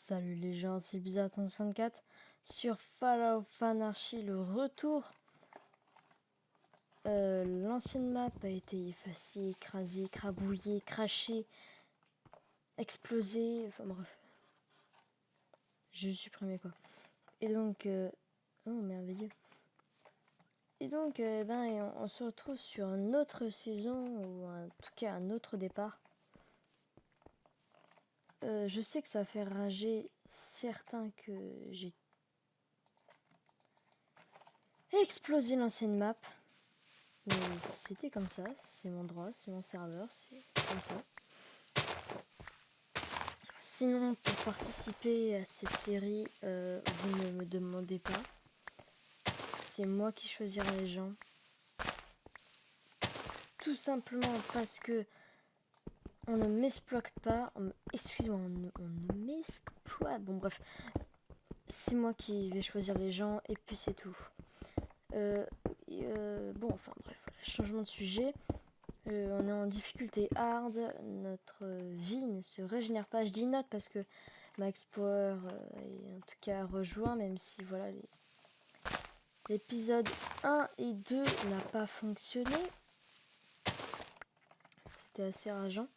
Salut les gens, c'est Bizarre64 sur Fall of Anarchy, le retour. L'ancienne map a été effacée, écrasée, crabouillée, crachée, explosée, enfin bref. Je supprimé quoi. Et donc, oh merveilleux. Et donc, on se retrouve sur une autre saison, ou en tout cas un autre départ. Je sais que ça fait rager certains que j'ai explosé l'ancienne map. Mais c'était comme ça, c'est mon droit, c'est mon serveur, c'est comme ça. Sinon, pour participer à cette série, vous ne me demandez pas. C'est moi qui choisirai les gens. Tout simplement parce que on ne m'exploite pas. Excusez-moi, on ne m'exploite. Bon bref, c'est moi qui vais choisir les gens et puis c'est tout. Bon, enfin bref, voilà, changement de sujet. On est en difficulté hard, notre vie ne se régénère pas. Je dis note parce que Max Power est en tout cas rejoint, même si voilà l'épisode 1 et 2 n'a pas fonctionné. C'était assez rageant.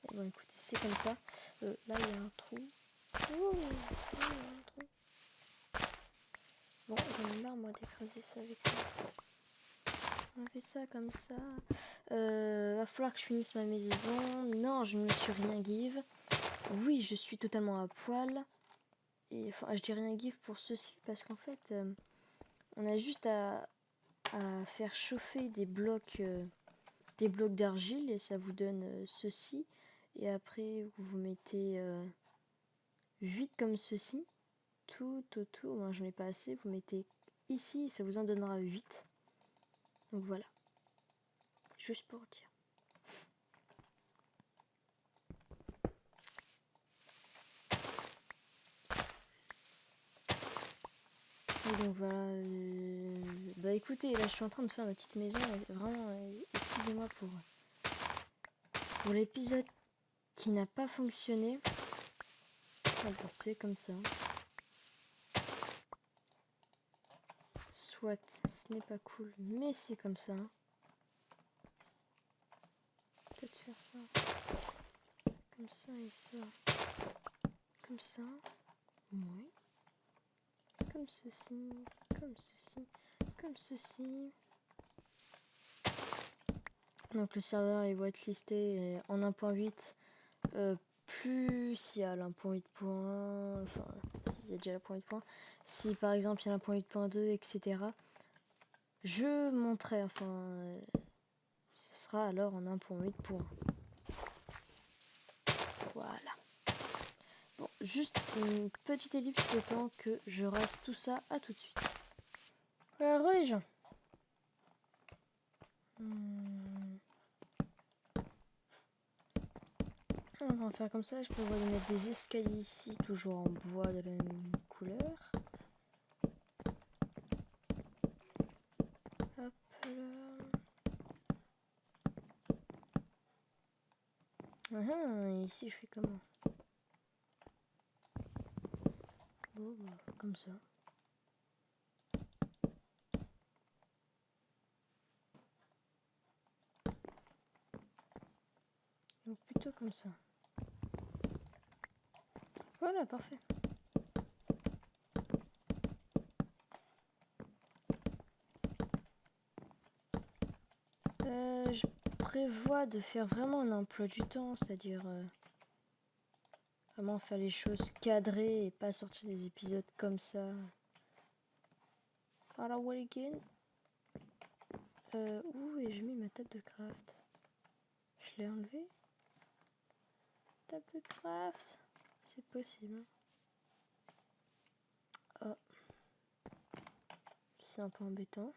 Et bon écoutez, c'est comme ça. Là il y a un trou. Ouh, il y a un trou. Bon, j'en ai marre moi d'écraser ça avec ça. On fait ça comme ça. Va falloir que je finisse ma maison. Non, je ne me suis rien give. Oui, je suis totalement à poil. Et enfin, je dis rien give pour ceci parce qu'en fait, on a juste à faire chauffer des blocs d'argile et ça vous donne ceci. Et après, vous mettez 8 comme ceci. Tout autour. Moi, j'en ai pas assez. Vous mettez ici, et ça vous en donnera 8. Donc voilà. Juste pour dire. Et donc voilà. Bah écoutez, là je suis en train de faire ma petite maison. Vraiment, excusez-moi pour l'épisode qui n'a pas fonctionné. Ah bon, c'est comme ça. Soit, ce n'est pas cool, mais c'est comme ça. Peut-être faire ça. Comme ça et ça. Comme ça. Oui. Comme ceci. Comme ceci. Comme ceci. Donc le serveur est whitelisté en 1.8. Plus il y a l'1.8.1, enfin, il y a déjà la 1.8.1. Si par exemple il y a la 1.8.2, etc. Je monterai, enfin, ce sera alors en 1.8.1. Voilà. Bon, juste une petite ellipse le temps que je rase tout ça. À tout de suite. Voilà, les gens. On va en faire comme ça. Je prévois de mettre des escaliers ici, toujours en bois de la même couleur. Hop là. Ici je fais comment? Bon, bah, comme ça. Donc plutôt comme ça. Voilà, parfait. Je prévois de faire vraiment un emploi du temps, c'est-à-dire vraiment faire les choses cadrées et pas sortir les épisodes comme ça. Alors, what again? Où ai-je mis ma table de craft? Je l'ai enlevée? Table de craft? C'est possible. Oh. C'est un peu embêtant.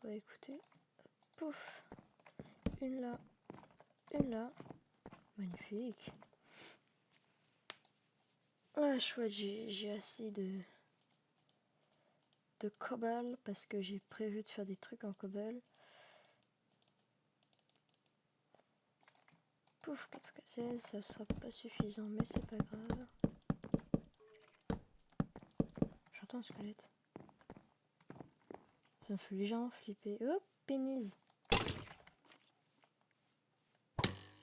Bah écoutez, pouf, une là, une là, magnifique. Ah chouette, j'ai assez de cobble parce que j'ai prévu de faire des trucs en cobble. Pouf, 4x16, ça sera pas suffisant, mais c'est pas grave. J'entends un squelette. Ça me fait légèrement flipper. Oh, pénise.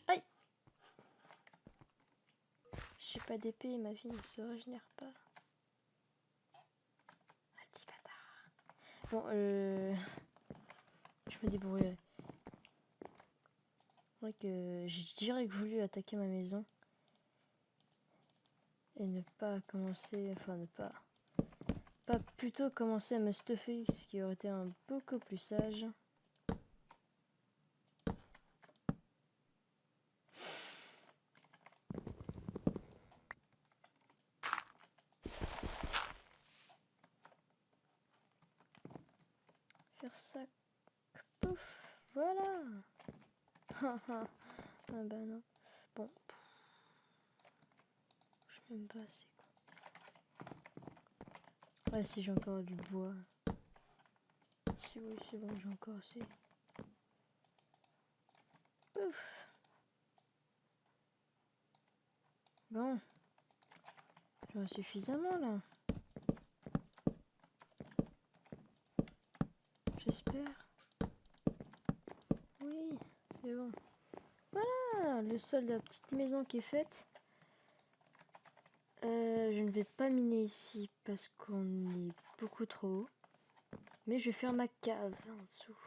Aïe! J'ai pas d'épée, ma vie ne se régénère pas. Ah, petit bâtard. Bon, je me débrouillerai. C'est vrai que j'ai direct voulu attaquer ma maison. Et ne pas commencer, enfin ne pas plutôt commencer à me stuffer, ce qui aurait été un beaucoup plus sage. Faire ça, pouf, voilà. Ah bah non. Bon, je suis même pas assez con. Ouais, si j'ai encore du bois. Si oui, c'est bon, j'ai encore assez. Ouf. Bon. J'en ai suffisamment là. J'espère. Oui, c'est bon. Voilà, le sol de la petite maison qui est faite. Je ne vais pas miner ici parce qu'on est beaucoup trop haut. Mais je vais faire ma cave en dessous.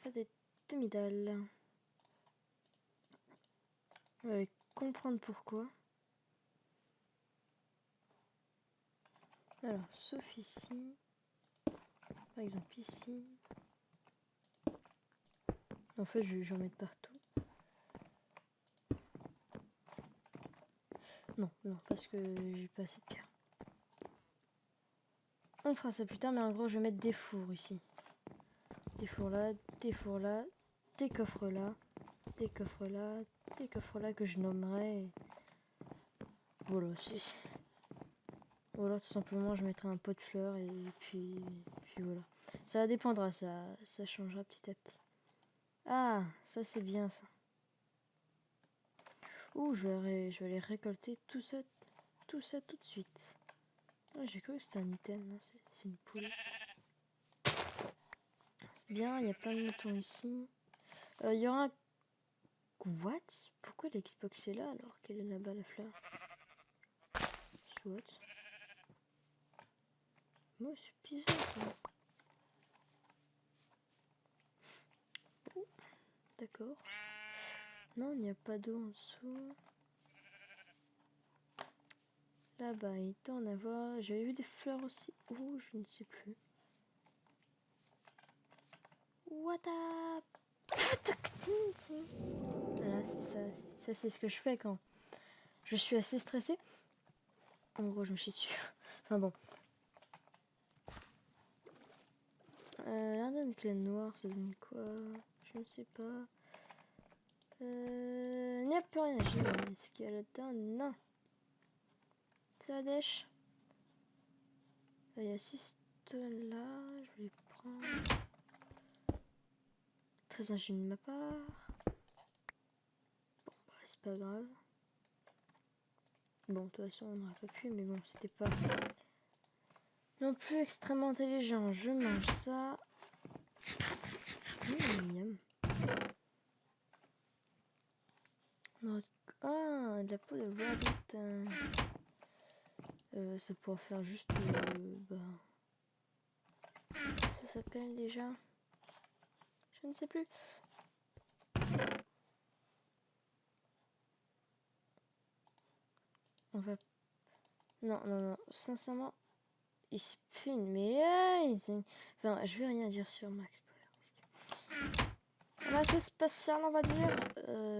Faire des demi-dalles. Vous allez comprendre pourquoi. Alors, sauf ici. Par exemple ici. En fait, je vais en mettre partout. Non, parce que j'ai pas assez de pierre. On fera ça plus tard, mais en gros, je vais mettre des fours ici. Des fours là, des fours là, des coffres là, des coffres là, des coffres là que je nommerai. Voilà, c'est... Voilà, tout simplement, je mettrai un pot de fleurs et puis voilà. Ça dépendra, ça changera petit à petit. Ah, ça c'est bien ça. Ouh, je vais aller récolter tout ça tout de suite. Ah, j'ai cru que c'était un item, non, c'est une poule. C'est bien, il y a plein de moutons ici. Il y aura un... What? Pourquoi l'Xbox est là alors qu'elle est là-bas la fleur? Soit. Moi, c'est bizarre ça. Oh, d'accord. Non, il n'y a pas d'eau en dessous. Là-bas, il doit en avoir. J'avais vu des fleurs aussi. Ouh, je ne sais plus. What up? Voilà, c'est ça. Ça, c'est ce que je fais quand je suis assez stressée. En gros, je me chie dessus. Enfin bon. L'Indian clé noire, ça donne quoi? Je ne sais pas. Il n'y a plus rien. Est-ce qu'il y a là-dedans? Non. C'est la dèche. Il y a 6 tonnes là. Je vais les prendre. Très ingénieux de ma part. Bon, bah, c'est pas grave. Bon, de toute façon, on n'aurait pas pu, mais bon, c'était pas non plus extrêmement intelligent. Je mange ça. Miam. Ah, de la peau de rabbit. Ça pourra faire juste... bah... Ça s'appelle déjà... Je ne sais plus. On va... Non. Sincèrement, il se filme. Mais... Enfin, je vais rien dire sur Max Power. Là, c'est spatial, on va dire.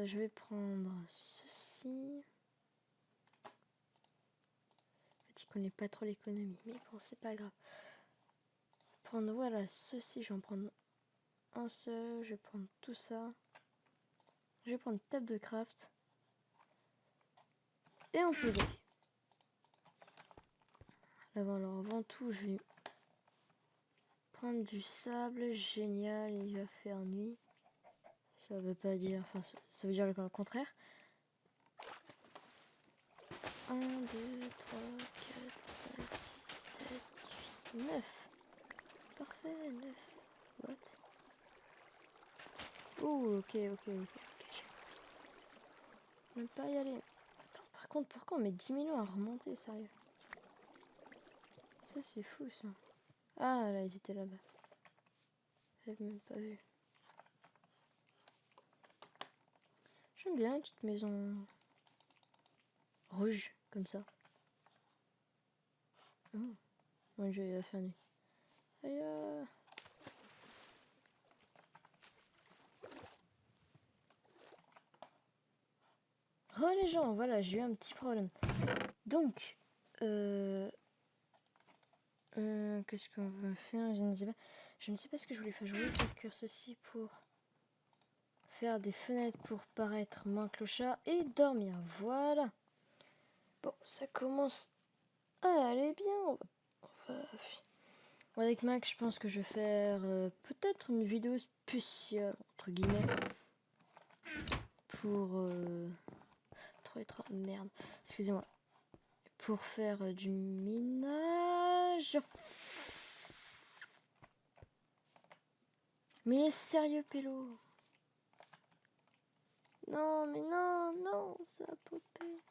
Je vais prendre ceci. En fait, il connaît pas trop l'économie. Mais bon, c'est pas grave. Prendre, voilà, ceci. Je vais en prendre un seul. Je vais prendre tout ça. Je vais prendre table de craft. Et on peut y aller. Alors avant tout, je vais Prendre du sable, génial, il va faire nuit. Ça veut pas dire, enfin ça veut dire le contraire. 1, 2, 3, 4, 5, 6, 7, 8, 9. Parfait, 9. What? Oh, ok. Je peux pas y aller. Attends, par contre, pourquoi on met 10 millions à remonter, sérieux? Ça, c'est fou, ça. Ah, là, ils étaient là-bas. J'avais même pas vu. J'aime bien une petite maison rouge, comme ça. Oh, mon dieu, il va faire nuit. Aïe. Les gens, voilà, j'ai eu un petit problème. Donc, qu'est-ce qu'on va faire? Je ne sais pas. Je ne sais pas ce que je voulais faire. Je voulais faire cuire ceci pour faire des fenêtres pour paraître moins clochard et dormir. Voilà. Bon, ça commence à aller bien. Avec Max, je pense que je vais faire peut-être une vidéo spéciale, entre guillemets, pour... Merde, excusez-moi. Pour faire du minage. Mais il est sérieux, Pélo? Non, mais non, ça a popé.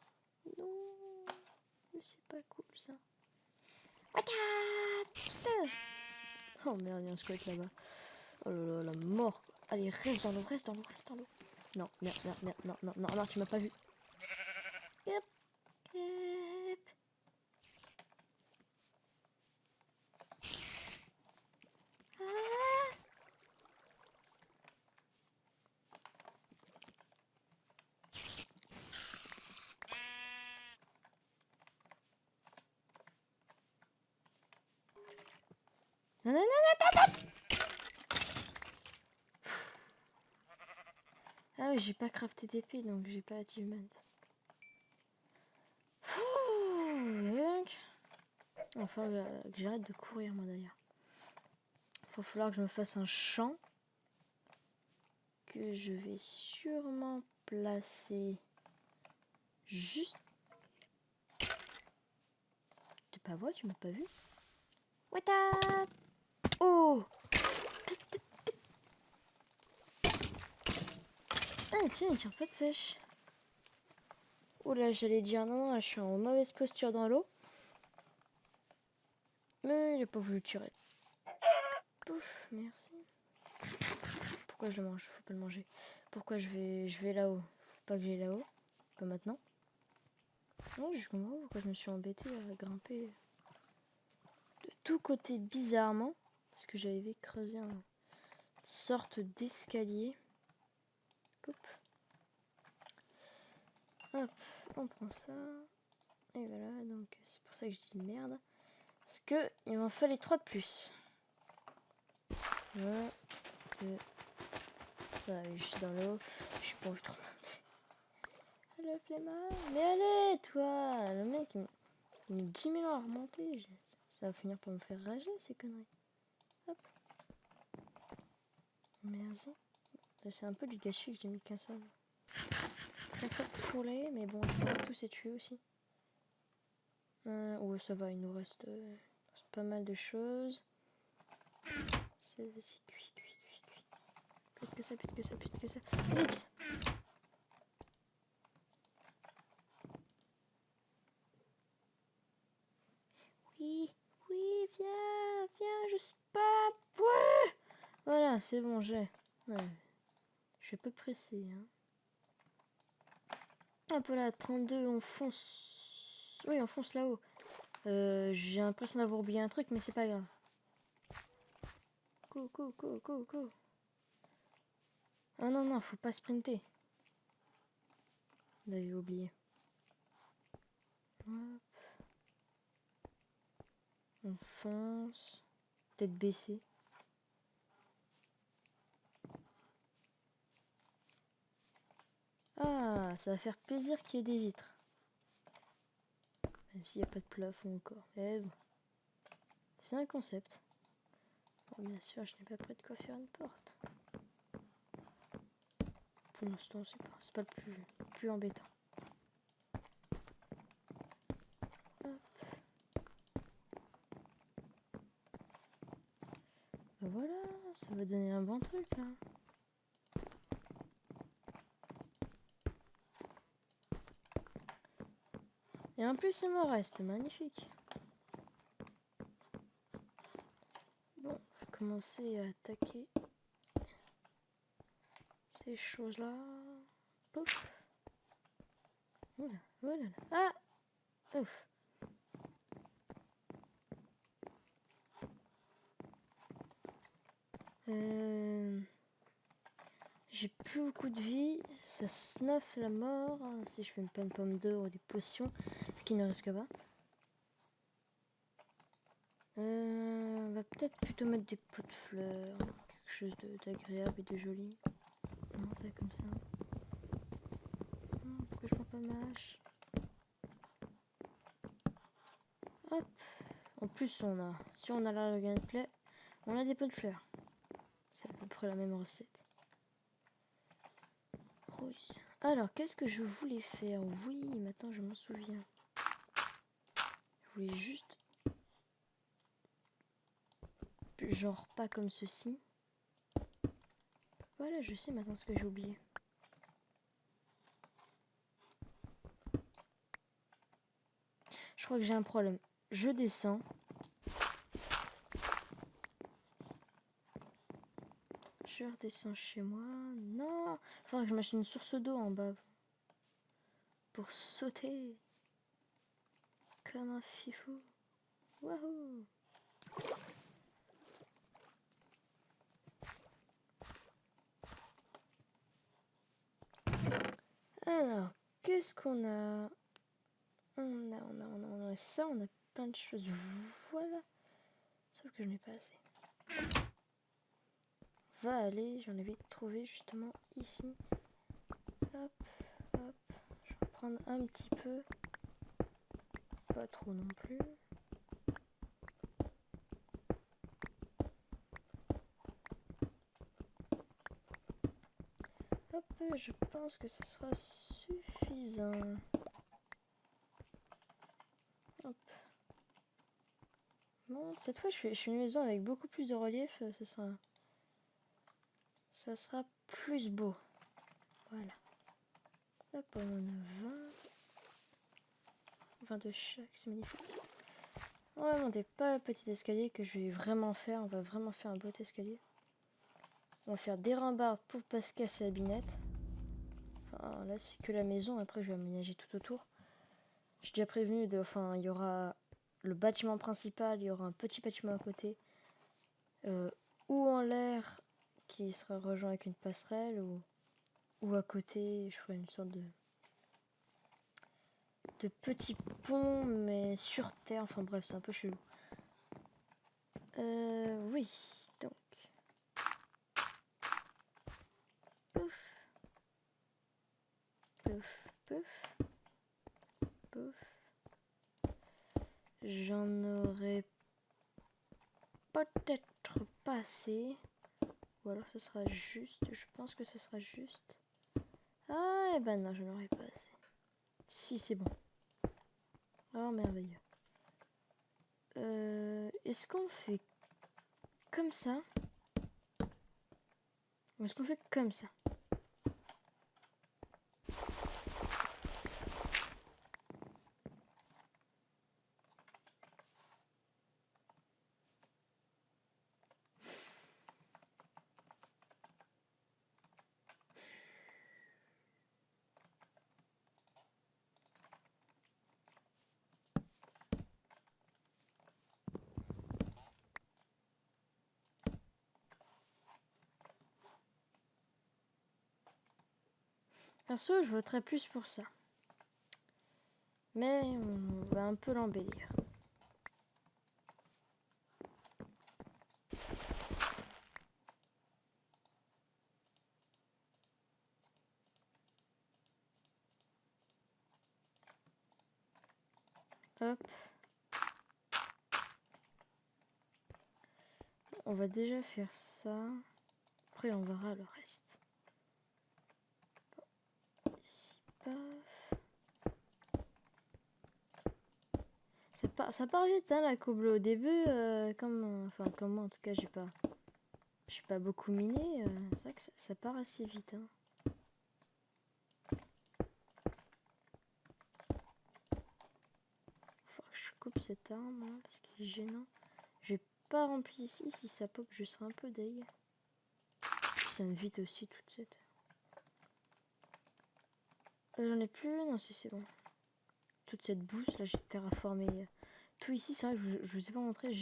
Non, mais c'est pas cool, ça. Oh merde, il y a un squelette là-bas. Oh là là, la mort. Allez, reste dans l'eau. Non, merde, non, tu m'as pas vu. Yep. Ah. Non. Ah oui, j'ai pas crafté d'épée, donc j'ai pas l'achievement. Enfin, que j'arrête de courir, moi, d'ailleurs. Il va falloir que je me fasse un champ que je vais sûrement placer juste... T'es pas vrai, tu m'as pas vu? What up? Oh! Ah tiens, il tient pas de pêche. Oh là, j'allais dire non, là, je suis en mauvaise posture dans l'eau. Mais il a pas voulu tirer. Pouf, merci. Pourquoi je le mange? Faut pas le manger. Pourquoi je vais là-haut? Faut pas que j'aille là-haut. Pas maintenant. Non, je comprends pourquoi je me suis embêtée à grimper de tous côtés bizarrement. Parce que j'avais creusé une sorte d'escalier. Hop. Hop, on prend ça. Et voilà, donc c'est pour ça que je dis merde. Parce que il m'en fallait 3 de plus. Voilà. Je suis dans l'eau. Je suis pas envie de remonter. Le flemmard. Mais allez, toi! Le mec, il met 10 000 ans à remonter. Ça va finir par me faire rager, ces conneries. Hop. Merci. C'est un peu du gâchis que j'ai mis qu'un seul. Qu'un seul poulet, mais bon, je vais tous les tuer aussi. Ouais, ça va, il nous reste pas mal de choses. C'est cuit. Plus que ça. Ellipse. Oui, viens, je spam. Ouais. Voilà, c'est bon, j'ai. Ouais. Je suis peu pressé. Hein. Hop là, 32, on fonce. Oui, on fonce là-haut. J'ai l'impression d'avoir oublié un truc, mais c'est pas grave. Go. Ah non, faut pas sprinter. J'avais oublié. Hop. On fonce. Tête baissée. Ah, ça va faire plaisir qu'il y ait des vitres. Même s'il n'y a pas de plafond encore. Mais bon. C'est un concept. Bon, bien sûr, je n'ai pas près de quoi faire une porte. Pour l'instant, c'est pas le plus embêtant. Hop. Bah voilà, ça va donner un bon truc là. Et en plus, c'est mon reste, magnifique. Bon, on va commencer à attaquer ces choses-là. Pouf. Oula, oula. Ah! Ouf. J'ai plus beaucoup de vie. Ça snuffe la mort. Si je fais pas une pomme d'or ou des potions, ce qui ne risque pas. On va peut-être plutôt mettre des pots de fleurs. Quelque chose d'agréable et de joli. Non, pas comme ça. Pourquoi je prends pas ma hache? Hop. En plus, si on a là le gameplay, on a des pots de fleurs. C'est à peu près la même recette. Rose. Alors, qu'est-ce que je voulais faire? Oui, maintenant je m'en souviens. Je voulais juste... Genre pas comme ceci. Voilà, je sais maintenant ce que j'ai oublié. Je crois que j'ai un problème. Je descends. Je redescends chez moi. Non! Il faudrait que je m'achète une source d'eau en bas. Pour sauter. Comme un fifou. Wouhou! Alors, qu'est-ce qu'on a? On a ça, on a plein de choses. Voilà. Sauf que je n'ai pas assez. Va aller, j'en ai vite trouvé justement ici. Hop, hop. Je vais prendre un petit peu. Pas trop non plus. Hop, je pense que ce sera suffisant. Hop. Bon, cette fois, je suis une maison avec beaucoup plus de relief. Ça sera plus beau. Voilà. Hop, on en a 20. 20 de chaque, c'est magnifique. On va monter pas le petit escalier que je vais vraiment faire. On va vraiment faire un beau escalier. On va faire des rambardes pour pas se casser la binette. Enfin, là, c'est que la maison. Après, je vais aménager tout autour. J'ai déjà prévenu, enfin, il y aura le bâtiment principal, il y aura un petit bâtiment à côté. Ou en l'air, qui sera rejoint avec une passerelle, ou à côté, je ferai une sorte de petit pont, mais sur terre. Enfin bref, c'est un peu chelou. Oui, donc. Pouf. Pouf, pouf. Pouf. J'en aurais peut-être pas assez. Ou alors ce sera juste. Je pense que ce sera juste. Ah, et ben non, je n'aurais pas assez. Si, c'est bon. Oh, merveilleux. Est-ce qu'on fait comme ça? Ou est-ce qu'on fait comme ça? Perso, je voterais plus pour ça. Mais on va un peu l'embellir. Hop. on va déjà faire ça. Après, on verra le reste. Bon, ici, paf. Ça part vite, hein, la cobble. Au début, comme moi, en tout cas, j'ai pas beaucoup miné. C'est vrai que ça part assez vite, hein. Faut que je coupe cet arbre, hein, parce qu'il est gênant. J'ai pas rempli ici. Si ça pop, je serai un peu deg. Ça me vide aussi toute cette. J'en ai plus. Non, si c'est bon. Toute cette bouse, là, j'ai terraformé tout ici. C'est vrai que je vous ai pas montré.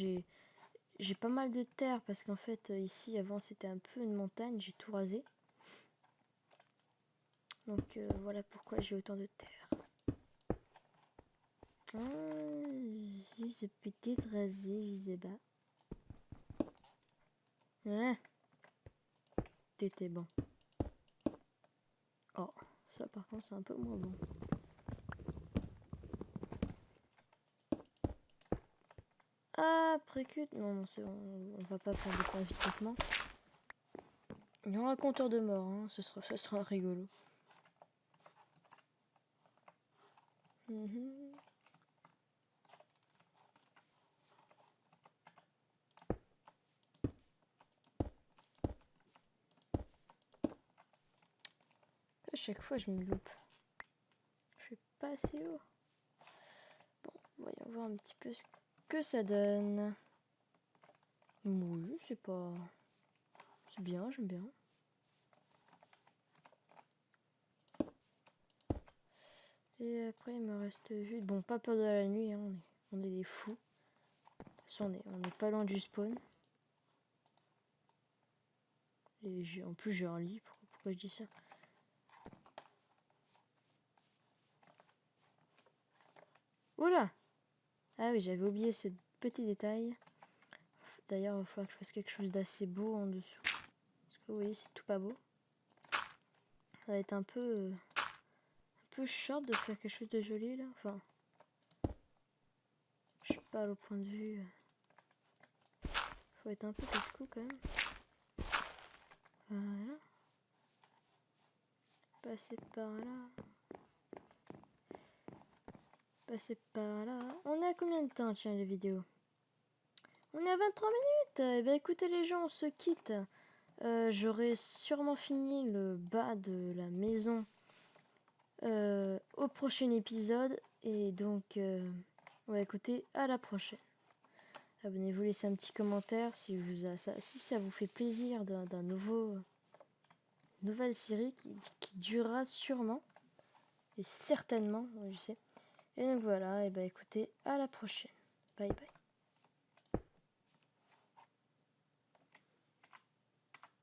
J'ai pas mal de terre parce qu'en fait, ici, avant, c'était un peu une montagne. J'ai tout rasé. Donc, voilà pourquoi j'ai autant de terre. J'ai peut-être rasé, je sais pas. Hein? T'étais bon. Oh, ça par contre, c'est un peu moins bon. Ah, précute. Non, c'est bon. On va pas prendre des points vite maintenant. Il y aura un compteur de mort, hein. Ce sera rigolo. À chaque fois, je me loupe. Je suis pas assez haut. Bon, voyons voir un petit peu ce que ça donne. Oui, c'est pas... C'est bien, j'aime bien. Et après, il me reste vite. Bon, pas peur de la nuit, hein. On est des fous. De toute façon, on est pas loin du spawn. Et en plus, j'ai un lit. Pourquoi je dis ça? Oula! Ah oui, j'avais oublié ce petit détail. D'ailleurs, il va falloir que je fasse quelque chose d'assez beau en dessous. Parce que vous voyez, c'est tout pas beau. Ça va être un peu short de faire quelque chose de joli là. Enfin, je sais pas, au point de vue. Faut être un peu casse-cou quand même. Voilà. Passer par là. Passer par là. On est à combien de temps, tiens, les vidéos? On est à 23 minutes. Eh bien, écoutez les gens, on se quitte. J'aurai sûrement fini le bas de la maison au prochain épisode. Et donc, on va écouter à la prochaine. Abonnez-vous, laissez un petit commentaire si ça vous fait plaisir d'un nouvelle série qui durera sûrement et certainement, je sais. Et donc voilà, et bah écoutez, à la prochaine. Bye bye.